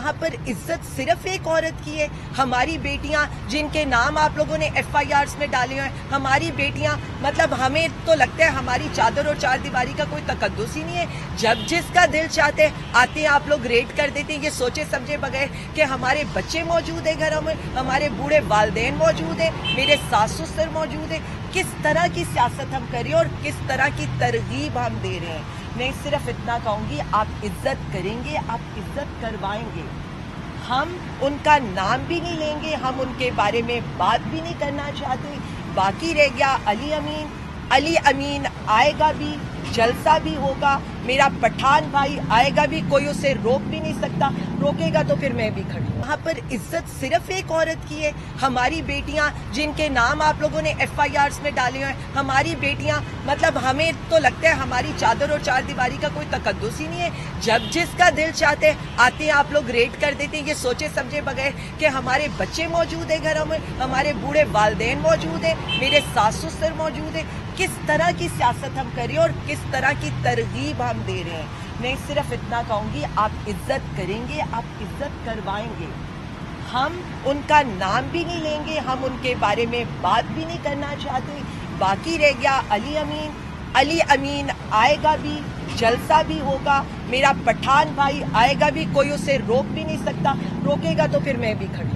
वहाँ पर इज्जत सिर्फ एक औरत की है। हमारी बेटियां जिनके नाम आप लोगों ने FIRs में डाले हैं, हमारी बेटियां, मतलब हमें तो लगता है हमारी चादर और चार दीवारी का कोई तकद्दुस ही नहीं है। जब जिसका दिल चाहते आते हैं आप लोग रेड कर देते हैं, ये सोचे समझे बगैर कि हमारे बच्चे मौजूद हैं घरों में, हमारे बूढ़े वालदेन मौजूद हैं, मेरे सास ससुर मौजूद हैं। किस तरह की सियासत हम कर रहे हैं और किस तरह की तरगीब हम दे रहे हैं। मैं सिर्फ इतना कहूँगी, आप इज्जत करेंगे, आप इज्जत करवाएंगे। हम उनका नाम भी नहीं लेंगे, हम उनके बारे में बात भी नहीं करना चाहते। बाकी रह गया अली अमीन आएगा भी, जलसा भी होगा, मेरा पठान भाई आएगा भी, कोई उसे रोक भी नहीं सकता, रोकेगा तो फिर मैं भी खड़ी हूँ। वहाँ पर इज्जत सिर्फ एक औरत की है। हमारी बेटियां जिनके नाम आप लोगों ने FIRs में डाले हैं, हमारी बेटियां, मतलब हमें तो लगता है हमारी चादर और चार दीवारी का कोई तकद्दुस ही नहीं है। जब जिसका दिल चाहते आते हैं आप लोग रेड कर देते हैं, ये सोचे समझे बगैर कि हमारे बच्चे मौजूद हैं घरों में, हमारे बूढ़े वालदेन मौजूद हैं, मेरे सास ससुर मौजूद हैं। किस तरह की सियासत हम कर रहे हैं और किस तरह की तरगीब हम दे रहे हैं। मैं सिर्फ इतना कहूँगी, आप इज्जत करेंगे, आप इज्जत करवाएंगे। हम उनका नाम भी नहीं लेंगे, हम उनके बारे में बात भी नहीं करना चाहते। बाकी रह गया अली अमीन आएगा भी, जलसा भी होगा, मेरा पठान भाई आएगा भी, कोई उसे रोक भी नहीं सकता, रोकेगा तो फिर मैं भी खड़ी हूँ।